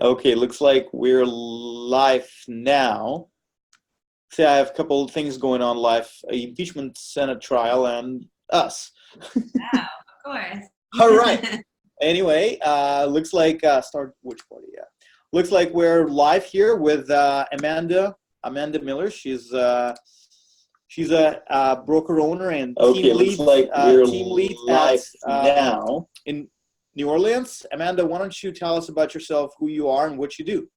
Okay, looks like we're live now. See, I have a couple of things going on live, impeachment Senate trial and us. Oh, of course. All right. Anyway, looks like start which party? Yeah. Looks like we're live here with Amanda Miller. She's a broker owner and team lead. Like we're team lead live now in New Orleans. Amanda, why don't you tell us about yourself, who you are, and what you do?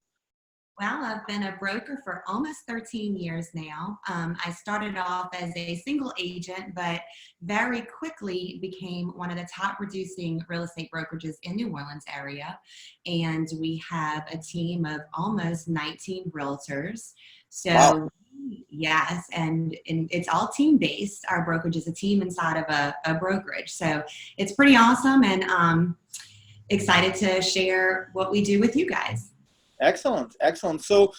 Well, I've been a broker for almost 13 years now. I started off as a single agent, but very quickly became one of the top producing real estate brokerages in New Orleans area. And we have a team of almost 19 realtors. So wow. Yes, and it's all team based. Our brokerage is a team inside of a brokerage. So it's pretty awesome, and excited to share what we do with you guys. Excellent, excellent. So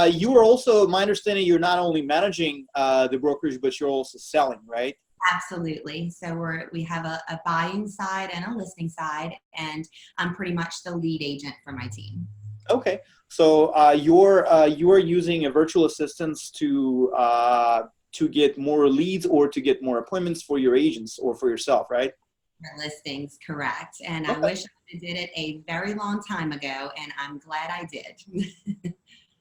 you are also, my understanding, you're not only managing the brokerage, but you're also selling, right? Absolutely. So we have a buying side and a listing side, and I'm pretty much the lead agent for my team. Okay. So you are using a virtual assistant to get more leads or to get more appointments for your agents or for yourself, right? Listings, correct. And okay. I wish I did it a very long time ago, and I'm glad I did.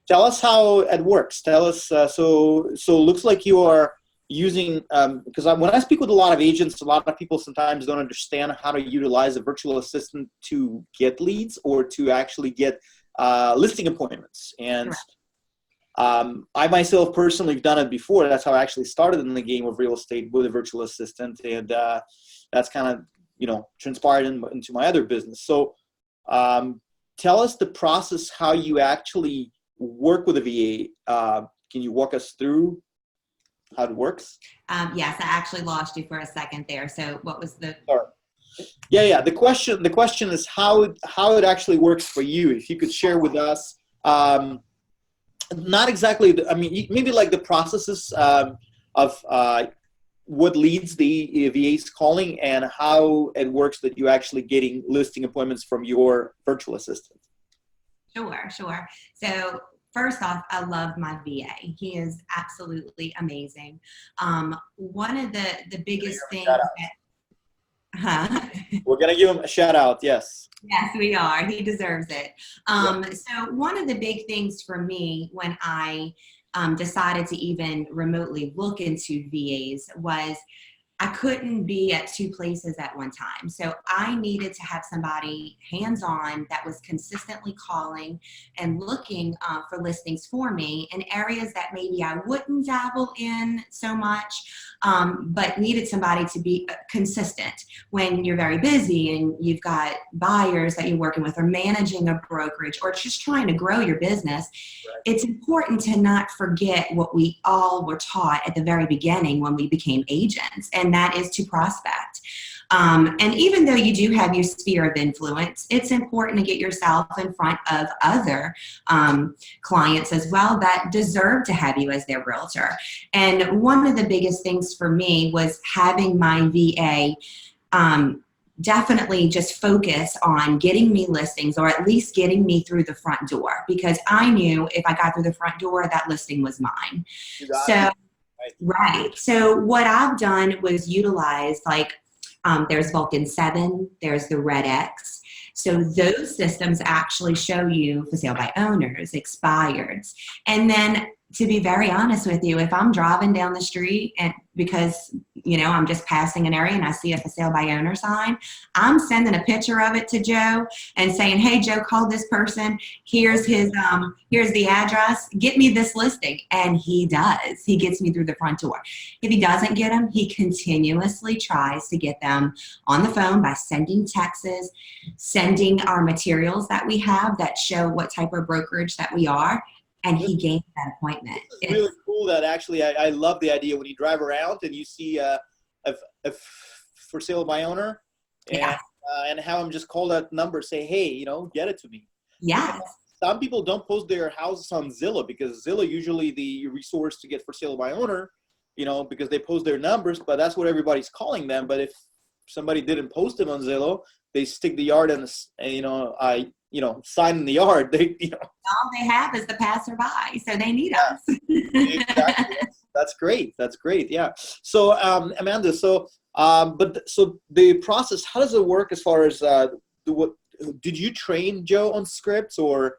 Tell us how it works. Tell us. So looks like you are using, because when I speak with a lot of agents, a lot of people sometimes don't understand how to utilize a virtual assistant to get leads or to actually get listing appointments. And I myself personally have done it before. That's how I actually started in the game of real estate with a virtual assistant, and that's kind of, transpired into my other business. So tell us the process, how you actually work with a VA. Can you walk us through how it works? Yes, I actually lost you for a second there. So what was the... Sorry. Yeah. The question is how it actually works for you. If you could share with us, not exactly, I mean, maybe like the processes of what leads the VAs calling and how it works that you're actually getting listing appointments from your virtual assistant. Sure. So first off, I love my VA. He is absolutely amazing. One of the biggest things We're going to give him a shout out. Yes. Yes, we are. He deserves it. So one of the big things for me when I decided to even remotely look into VAs was I couldn't be at two places at one time. So I needed to have somebody hands-on that was consistently calling and looking for listings for me in areas that maybe I wouldn't dabble in so much, but needed somebody to be consistent when you're very busy and you've got buyers that you're working with or managing a brokerage or just trying to grow your business. Right. It's important to not forget what we all were taught at the very beginning when we became agents, and that is to prospect. And even though you do have your sphere of influence, it's important to get yourself in front of other clients as well that deserve to have you as their realtor. And one of the biggest things for me was having my VA definitely just focus on getting me listings or at least getting me through the front door, because I knew if I got through the front door, that listing was mine. So, right. So what I've done was utilize there's Vulcan 7, there's the Red X. So those systems actually show you for sale by owners, expireds. And then to be very honest with you, if I'm driving down the street and because, I'm just passing an area and I see a for sale by owner sign, I'm sending a picture of it to Joe and saying, hey, Joe, call this person. Here's here's the address. Get me this listing. And he does. He gets me through the front door. If he doesn't get them, he continuously tries to get them on the phone by sending texts, sending our materials that we have that show what type of brokerage that we are. And he gained that appointment. It's really cool that actually, I love the idea when you drive around and you see a for sale by owner and have them just call that number, say, hey, get it to me. Yes. Some people don't post their houses on Zillow because Zillow usually the resource to get for sale by owner, because they post their numbers, but that's what everybody's calling them. But if somebody didn't post it on Zillow, they stick the yard and sign in the yard. All they have is the passerby, so they need us. Exactly. That's great. That's great. Yeah. So, Amanda, so the process, how does it work as far as did you train Joe on scripts, or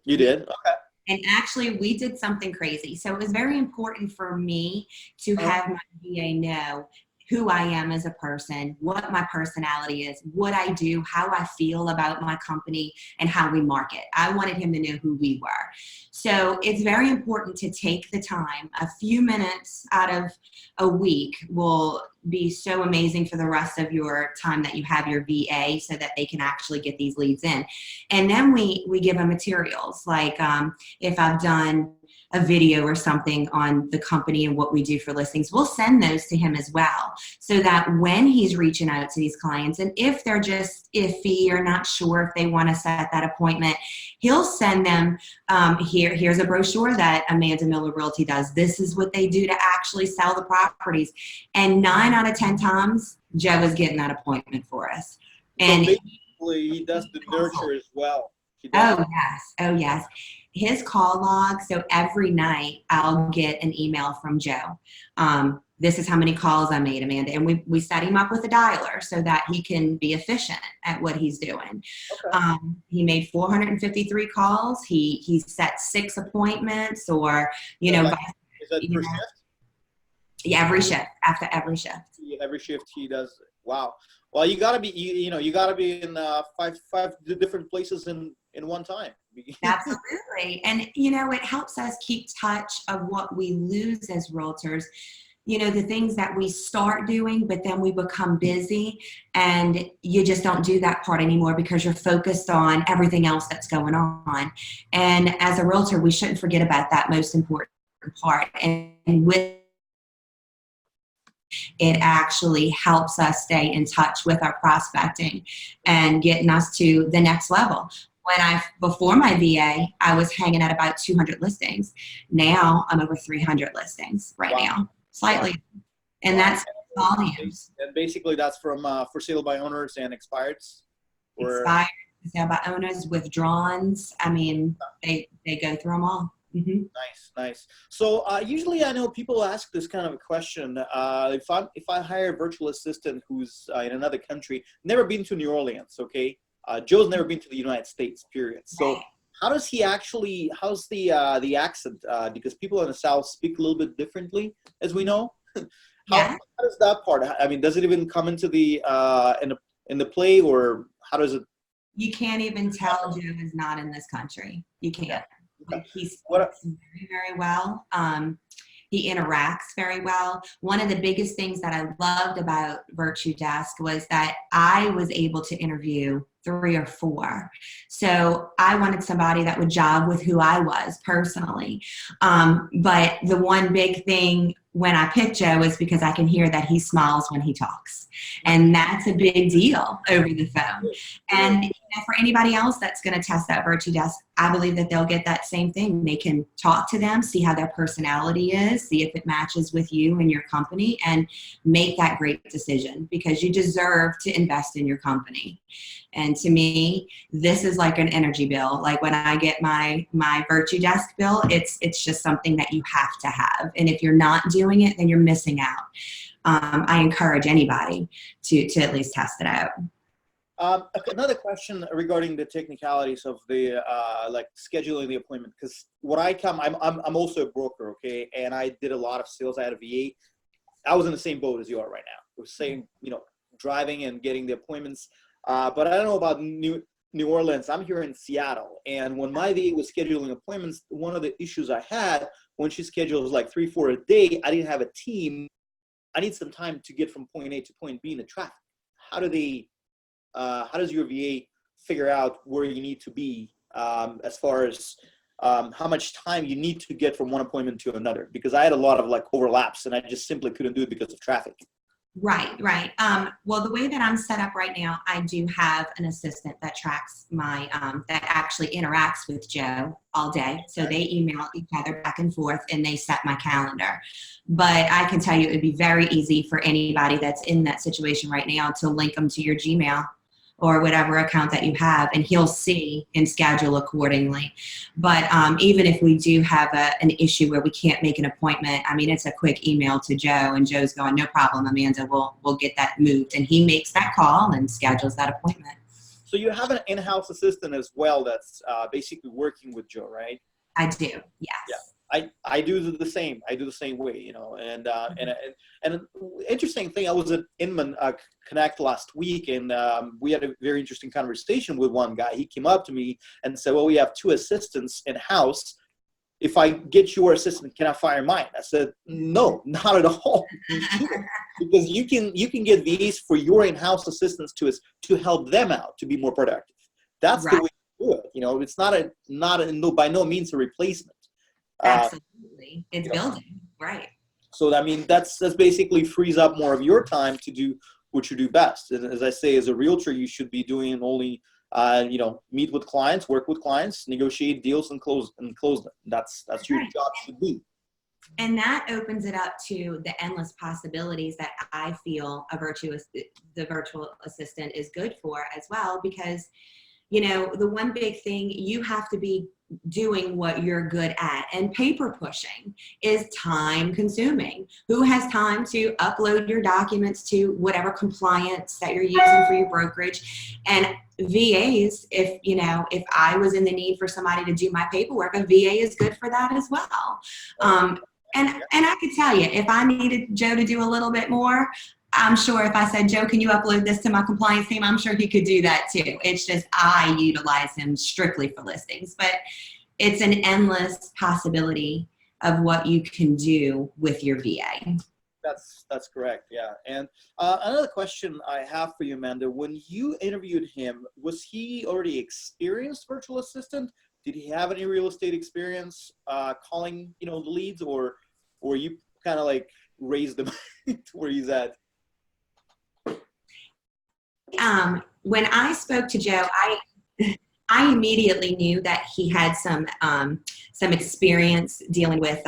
you did? Okay. And actually, we did something crazy. So it was very important for me to have my VA know who I am as a person, what my personality is, what I do, how I feel about my company, and how we market. I wanted him to know who we were. So it's very important to take the time. A few minutes out of a week will be so amazing for the rest of your time that you have your VA, so that they can actually get these leads in. And then we give them materials, like if I've done a video or something on the company and what we do for listings, we'll send those to him as well, so that when he's reaching out to these clients, and if they're just iffy or not sure if they want to set that appointment, he'll send them, here's a brochure that Amanda Miller Realty does. This is what they do to actually sell the properties. And 9 out of 10 times, Joe is getting that appointment for us. And so basically, he does the nurture as well. Oh, yes. Oh, yes. His call log. So every night I'll get an email from Joe. This is how many calls I made, Amanda. And we set him up with a dialer so that he can be efficient at what he's doing. Okay. He made 453 calls. He set 6 appointments, or, is that per shift? Yeah, every shift, after every shift. Yeah, every shift he does. Wow. Well, you gotta be, you gotta be in five different places in one time. Absolutely. And, it helps us keep touch of what we lose as realtors. The things that we start doing, but then we become busy, and you just don't do that part anymore because you're focused on everything else that's going on. And as a realtor, we shouldn't forget about that most important part. And with it actually helps us stay in touch with our prospecting and getting us to the next level. Before my VA, I was hanging at about 200 listings. Now I'm over 300 listings right now, slightly. And that's volumes. And basically that's from for sale by owners and expireds? Expired, for sale by owners, withdrawns. I mean, they go through them all. Mm-hmm. Nice. So usually I know people ask this kind of a question. If I hire a virtual assistant who's in another country, never been to New Orleans, okay? Joe's never been to the United States, period. So how does he actually, how's the accent? Because people in the South speak a little bit differently, as we know. How does that part, I mean, does it even come into the, in the play, or how does it? You can't even tell Joe is not in this country. You can't. Like, he speaks very, very well. He interacts very well. One of the biggest things that I loved about Virtue Desk was that I was able to interview 3 or 4. So I wanted somebody that would jive with who I was personally. But the one big thing when I picked Joe is because I can hear that he smiles when he talks. And that's a big deal over the phone. And for anybody else that's going to test that Virtue Desk, I believe that they'll get that same thing. They can talk to them, see how their personality is, see if it matches with you and your company, and make that great decision, because you deserve to invest in your company. And to me, this is like an energy bill. Like when I get my Virtue Desk bill, it's just something that you have to have. And if you're not doing it, then you're missing out. I encourage anybody to at least test it out. Another question regarding the technicalities of the like scheduling the appointment, because I'm also a broker, okay, and I did a lot of sales. I had a VA. I was in the same boat as you are right now. We're saying, driving and getting the appointments. But I don't know about New Orleans. I'm here in Seattle, and when my VA was scheduling appointments, one of the issues I had when she schedules like 3-4 a day, I didn't have a team. I need some time to get from point A to point B in the traffic. How does your VA figure out where you need to be as far as how much time you need to get from one appointment to another? Because I had a lot of like overlaps, and I just simply couldn't do it because of traffic. Right. Well, the way that I'm set up right now, I do have an assistant that tracks my, that actually interacts with Joe all day. So they email each other back and forth, and they set my calendar. But I can tell you, it would be very easy for anybody that's in that situation right now to link them to your Gmail. or whatever account that you have, and he'll see and schedule accordingly. But even if we do have an issue where we can't make an appointment, I mean, it's a quick email to Joe, and Joe's going, no problem, Amanda, we'll get that moved. And he makes that call and schedules that appointment. So you have an in-house assistant as well that's basically working with Joe, right? I do, yes. Yeah. I do the same. I do the same way, you know. And an interesting thing, I was at Inman Connect last week, and we had a very interesting conversation with one guy. He came up to me and said, well, we have 2 assistants in-house. If I get your assistant, can I fire mine? I said, no, not at all. Because you can get VAs for your in-house assistants to help them out to be more productive. That's right. The way to do it. You know, it's by no means a replacement. Absolutely, it's building, right? So I mean, that's basically frees up more of your time to do what you do best. And as I say, as a realtor, you should be doing only meet with clients, work with clients, negotiate deals, and close them. That's your job should be. And that opens it up to the endless possibilities that I feel the virtual assistant is good for as well, because, you know, the one big thing, you have to be doing what you're good at, and paper pushing is time consuming. Who has time to upload your documents to whatever compliance that you're using for your brokerage? And VAs, if I was in the need for somebody to do my paperwork, a VA is good for that as well. And I could tell you, if I needed Joe to do a little bit more, I'm sure if I said, Joe, can you upload this to my compliance team? I'm sure he could do that too. It's just I utilize him strictly for listings. But it's an endless possibility of what you can do with your VA. That's correct, yeah. And another question I have for you, Amanda, when you interviewed him, was he already experienced virtual assistant? Did he have any real estate experience calling, the leads, or you kind of like raised him to where he's at? When I spoke to Joe, I immediately knew that he had some experience dealing with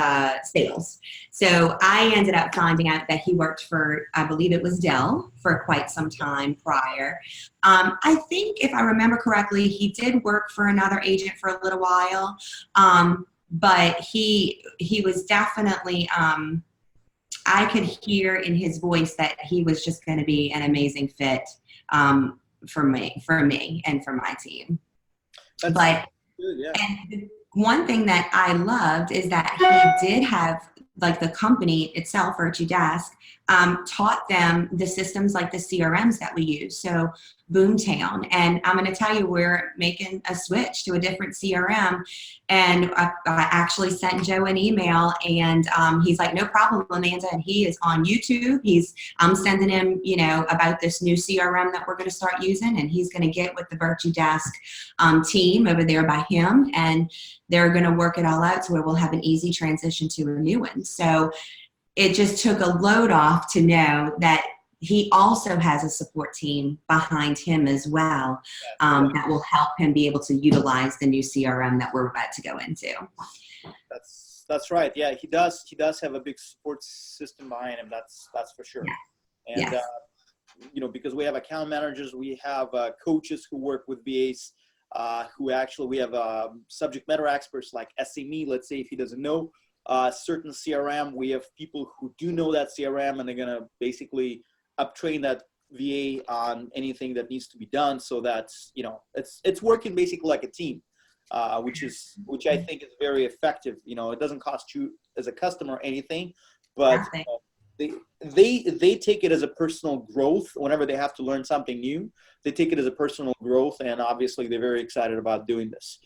sales. So I ended up finding out that he worked for, I believe it was Dell, for quite some time prior. I think if I remember correctly, he did work for another agent for a little while, but he was definitely, I could hear in his voice that he was just going to be an amazing fit for me and for my team. That's but good, yeah. And one thing that I loved is that he did have, like, the company itself, Virtue Desk, taught them the systems like the CRMs that we use. So Boomtown. And I'm going to tell you, we're making a switch to a different CRM. And I actually sent Joe an email, and he's like, no problem, Amanda. And he is on YouTube. I'm sending him, about this new CRM that we're going to start using. And he's going to get with the Virtue Desk team over there by him. And they're going to work it all out to where we'll have an easy transition to a new one. So it just took a load off to know that he also has a support team behind him as well, that will help him be able to utilize the new CRM that we're about to go into. That's right. Yeah, he does have a big support system behind him. That's for sure. Yeah. And yes. Because we have account managers, we have coaches who work with VAs, we have subject matter experts like SME. Let's say if he doesn't know certain CRM, we have people who do know that CRM, and they're gonna basically uptrain that VA on anything that needs to be done, so that it's working basically like a team, which I think is very effective. It doesn't cost you as a customer anything, but they take it as a personal growth. Whenever they have to learn something new, they take it as a personal growth, and obviously they're very excited about doing this.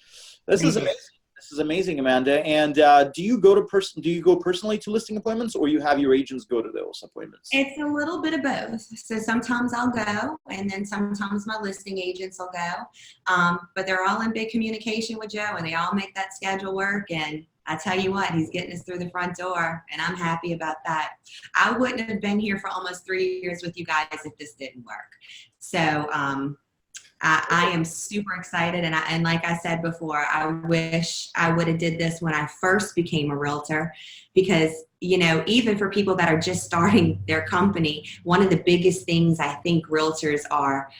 This is amazing. This is amazing, Amanda. And do you go personally to listing appointments, or you have your agents go to those appointments? It's a little bit of both. So sometimes I'll go, and then sometimes my listing agents will go. But they're all in big communication with Joe, and they all make that schedule work. And I tell you what, he's getting us through the front door, and I'm happy about that. I wouldn't have been here for almost 3 years with you guys if this didn't work. So I am super excited, and like I said before, I wish I would have did this when I first became a realtor, because even for people that are just starting their company, one of the biggest things I think realtors are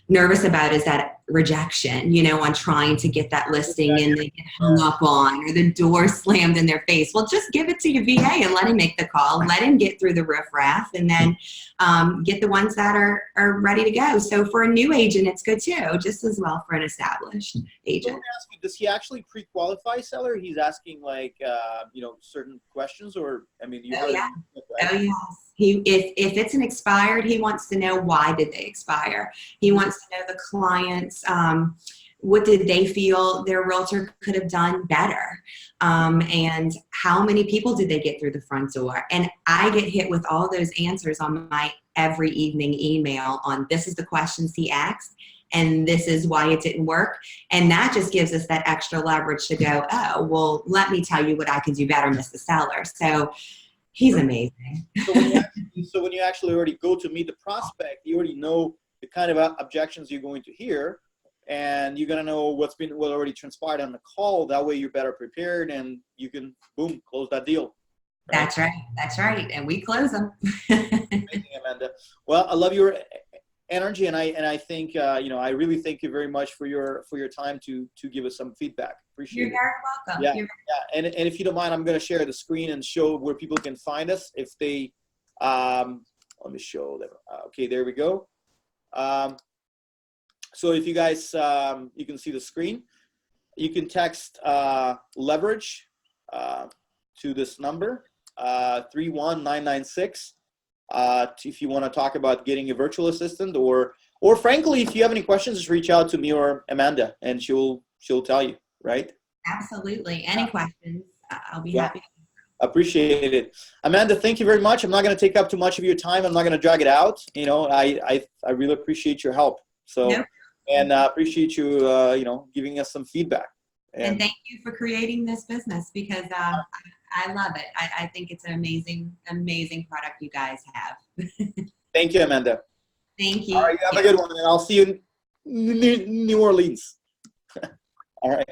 nervous about is that rejection, you know, on trying to get that listing and they get hung up on or the door slammed in their face. Well, just give it to your VA and let him make the call, let him get through the riffraff, and then get the ones that are ready to go. So for a new agent, it's good too, just as well for an established agent. So ask you, does he actually pre-qualify seller? He's asking like, you know, certain questions, or, I mean, you Oh, have yeah. right? Oh, yes. If it's an expired, he wants to know why did they expire. He wants to know the clients, what did they feel their realtor could have done better, and how many people did they get through the front door. And I get hit with all those answers on my every evening email on this is the questions he asked, and this is why it didn't work. And that just gives us that extra leverage to go, oh, well, let me tell you what I could do better, Mr. Seller. So he's amazing. So when you actually already go to meet the prospect, you already know the kind of objections you're going to hear, and you're going to know what already transpired on the call. That way you're better prepared, and you can, boom, close that deal. Right? That's right. That's right. And we close them. Amazing, Amanda. Well, I love your energy, and I think you know, I really thank you very much for your time to give us some feedback. Appreciate it. You're very welcome. Yeah, yeah. And if you don't mind, I'm going to share the screen and show where people can find us if they. Let me show them. Okay, there we go. So if you guys, you can see the screen. You can text leverage to this number 31996 if you want to talk about getting a virtual assistant, or frankly, if you have any questions, just reach out to me or Amanda, and she'll tell you. Right? Absolutely. Any questions? I'll be happy. Appreciate it. Amanda, thank you very much. I'm not going to take up too much of your time. I'm not going to drag it out. You know, I really appreciate your help. So, nope. And I appreciate you, you know, giving us some feedback. And thank you for creating this business, because I love it. I think it's an amazing, amazing product you guys have. Thank you, Amanda. Thank you. All right, you have a good one, and I'll see you in New Orleans. All right.